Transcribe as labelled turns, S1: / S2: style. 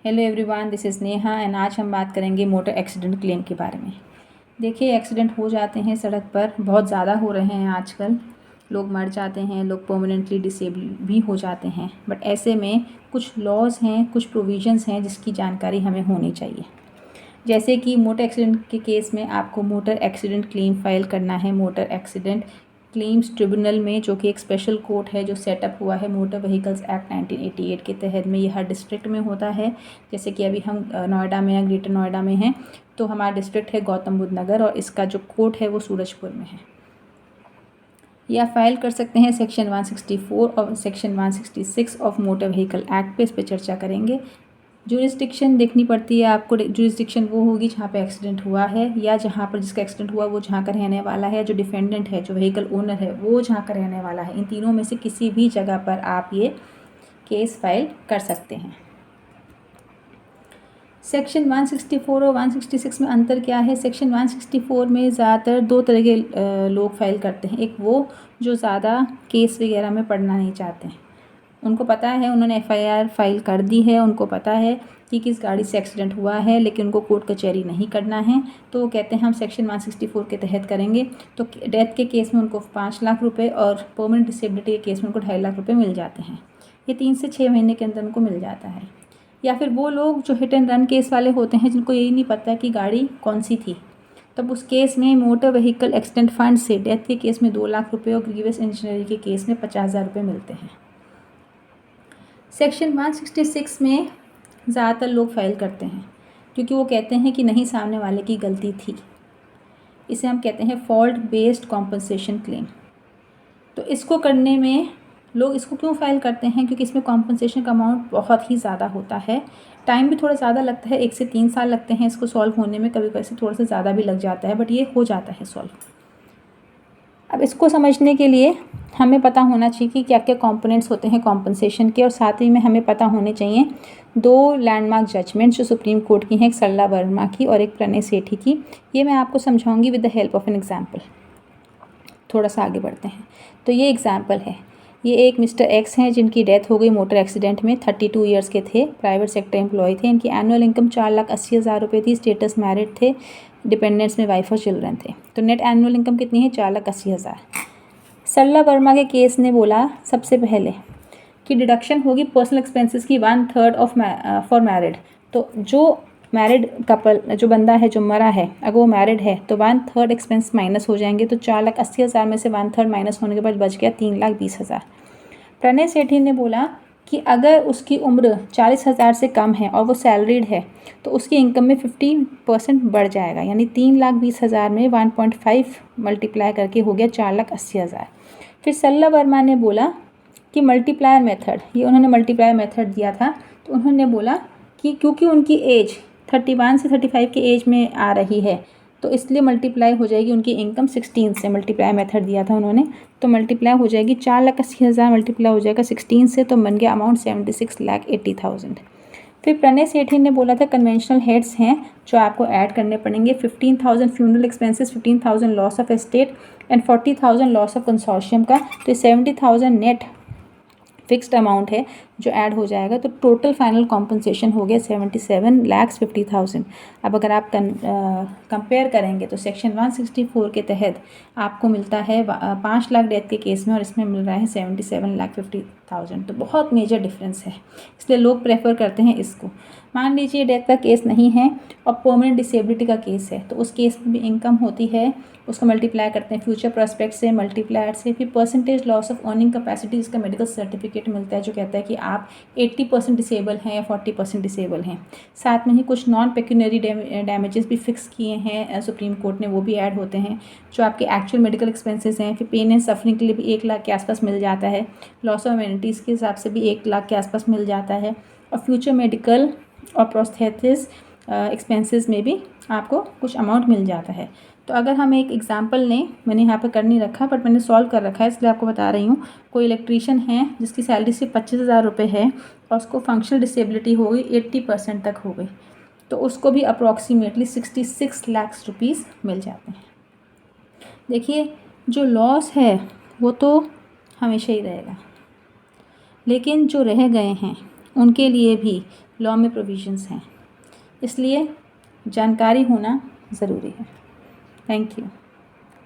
S1: Hello everyone, this is Neha and आज हम बात करेंगे मोटर एक्सीडेंट क्लेम के बारे में। देखिए, एक्सीडेंट हो जाते हैं सड़क पर, बहुत ज़्यादा हो रहे हैं आजकल। लोग मर जाते हैं, लोग परमानेंटली डिसेबल भी हो जाते हैं। बट ऐसे में कुछ लॉज हैं, कुछ प्रोविजंस हैं जिसकी जानकारी हमें होनी चाहिए। जैसे कि मोटर एक्सीडेंट के केस में आपको मोटर एक्सीडेंट क्लेम फाइल करना है मोटर एक्सीडेंट क्लेम्स ट्रिब्यूनल में, जो कि एक स्पेशल कोर्ट है जो सेटअप हुआ है मोटर व्हीकल्स एक्ट 1988 के तहत में। ये हर डिस्ट्रिक्ट में होता है। जैसे कि अभी हम नोएडा में या ग्रेटर नोएडा में हैं, तो हमारा डिस्ट्रिक्ट है गौतम बुद्ध नगर और इसका जो कोर्ट है वो सूरजपुर में है। या फाइल कर सकते हैं सेक्शन 164 और section 166 of motor vehicle act पे, इस पर चर्चा करेंगे। जुरिस्डिक्शन देखनी पड़ती है आपको। जुरिस्डिक्शन वो होगी जहाँ पे एक्सीडेंट हुआ है, या जहाँ पर जिसका एक्सीडेंट हुआ वो जहाँ का रहने वाला है, जो डिफेंडेंट है, जो व्हीकल ओनर है, वो जहाँ का रहने वाला है। इन तीनों में से किसी भी जगह पर आप ये केस फाइल कर सकते हैं। सेक्शन 164 और 166 में अंतर क्या है? सेक्शन 164 में ज़्यादातर दो तरह के लोग फाइल करते हैं। एक वो जो ज़्यादा केस वगैरह में पढ़ना नहीं चाहते हैं, उनको पता है, उन्होंने FIR फाइल कर दी है, उनको पता है कि किस गाड़ी से एक्सीडेंट हुआ है, लेकिन उनको कोर्ट कचहरी नहीं करना है, तो वो कहते हैं हम सेक्शन 164 के तहत करेंगे। तो डेथ के केस में उनको 5 लाख रुपए और परमानेंट डिसेबिलिटी के केस में उनको 2.5 लाख रुपए मिल जाते हैं। ये 3 से 6 महीने के अंदर उनको मिल जाता है। या फिर वो लोग जो हिट एंड रन केस वाले होते हैं, जिनको यही नहीं पता कि गाड़ी कौन सी थी, तब उस केस में मोटर व्हीकल एक्सीडेंट फंड से डेथ के केस में 2 लाख रुपये और ग्रीवियस इंजरी के केस में 50,000 रुपये मिलते हैं। सेक्शन 166 में ज़्यादातर लोग फाइल करते हैं क्योंकि वो कहते हैं कि नहीं, सामने वाले की गलती थी। इसे हम कहते हैं फॉल्ट बेस्ड कॉम्पनसेशन क्लेम। तो इसको करने में लोग इसको क्यों फाइल करते हैं? क्योंकि इसमें कॉम्पनसेशन का अमाउंट बहुत ही ज़्यादा होता है। टाइम भी थोड़ा ज़्यादा लगता है, 1 से 3 साल लगते हैं इसको सॉल्व होने में। कभी कभी थोड़ा सा ज़्यादा भी लग जाता है, बट ये हो जाता है सॉल्व। अब इसको समझने के लिए हमें पता होना चाहिए कि क्या क्या कंपोनेंट्स होते हैं कॉम्पनसेशन के, और साथ ही में हमें पता होने चाहिए 2 लैंडमार्क जजमेंट्स जो सुप्रीम कोर्ट की हैं, एक सरला वर्मा की और एक प्रणय सेठी की। ये मैं आपको समझाऊंगी with the help of an example. थोड़ा सा आगे बढ़ते हैं। तो ये एग्जाम्पल है। ये एक मिस्टर एक्स हैं जिनकी डेथ हो गई मोटर एक्सीडेंट में। 32 ईयर्स के थे, प्राइवेट सेक्टर एम्प्लॉय थे। इनकी एनुअल इनकम 4,80,000 रुपये थी। स्टेटस मैरिड थे, डिपेंडेंट्स में वाइफ और चिल्ड्रन थे। तो नेट एनुअल इनकम कितनी है? 4,80,000। सरला वर्मा के केस ने बोला सबसे पहले कि डिडक्शन होगी पर्सनल एक्सपेंसेस की 1/3 ऑफ फॉर मैरिड। तो जो मैरिड कपल, जो बंदा है जो मरा है, अगर वो मैरिड है तो 1/3 एक्सपेंस माइनस हो जाएंगे। तो 4,80,000 में से 1/3 माइनस होने के बाद बच गया 3,20,000। प्रणय सेठी ने बोला कि अगर उसकी उम्र 40,000 से कम है और वो सैलरीड है तो उसकी इनकम में 50% बढ़ जाएगा, यानी 3,20,000 में 1.5 मल्टीप्लाई करके हो गया 4,80,000। फिर सरला वर्मा ने बोला कि मल्टीप्लायर मेथड, ये उन्होंने मल्टीप्लायर मेथड दिया था। तो उन्होंने बोला कि क्योंकि उनकी एज 31 से 35 की एज में आ रही है, तो इसलिए मल्टीप्लाई हो जाएगी उनकी इनकम 16 से। मल्टीप्लाई मेथड दिया था उन्होंने, तो मल्टीप्लाई हो जाएगी 4,80,000 मल्टीप्लाई हो जाएगा 16 से, तो बन गया अमाउंट 76,80,000। फिर प्रणय सेठी ने बोला था कन्वेंशनल हेड्स हैं जो आपको ऐड करने पड़ेंगे। 15,000 funeral expenses, 15,000 loss of estate and 40,000 loss of consortium का। तो 70,000 नेट फिक्स्ड अमाउंट है जो ऐड हो जाएगा। तो टोटल फाइनल कॉम्पनसेशन हो गया 77,50,000। अब अगर आप कंपेयर करेंगे तो सेक्शन 164 के तहत आपको मिलता है 5 लाख डेथ के केस में, और इसमें मिल रहा है 77,50,000। तो बहुत मेजर डिफरेंस है, इसलिए लोग प्रेफर करते हैं इसको। मान लीजिए डेथ का केस नहीं है और परमानेंट डिसेबिलिटी का केस है, तो उस केस में भी इनकम होती है, उसको मल्टीप्लाई करते हैं फ्यूचर प्रोस्पेक्ट से, मल्टीप्लायर से। फिर percentage loss of earning capacity, जिसका मेडिकल सर्टिफिकेट मिलता है जो कहता है कि आप 80% डिसेबल हैं या 40% डिसेबल हैं। साथ में ही कुछ नॉन पेक्यूनरी डैमेजेस भी फिक्स किए हैं सुप्रीम कोर्ट ने, वो भी ऐड होते हैं जो आपके एक्चुअल मेडिकल एक्सपेंसेस हैं। फिर पेन एंड सफरिंग के लिए भी 1 लाख के आसपास मिल जाता है। लॉस ऑफ अमेनिटीज़ के हिसाब से भी 1 लाख के आसपास मिल जाता है। और फ्यूचर मेडिकल और प्रोस्थेसिस एक्सपेंसेस में भी आपको कुछ अमाउंट मिल जाता है। तो अगर हम एक एग्जांपल लें, मैंने यहाँ पे कर नहीं रखा बट मैंने सॉल्व कर रखा है इसलिए आपको बता रही हूँ। कोई इलेक्ट्रीशियन है जिसकी सैलरी सिर्फ 25,000 रुपये है और उसको फंक्शनल डिसेबिलिटी हो गई 80% तक हो गई, तो उसको भी अप्रॉक्सीमेटली 66 लाख रुपीज़ मिल जाते हैं। देखिए, जो लॉस है वो तो हमेशा ही रहेगा, लेकिन जो रह गए हैं उनके लिए भी लॉ में प्रोविजंस हैं, इसलिए जानकारी होना ज़रूरी है। Thank you.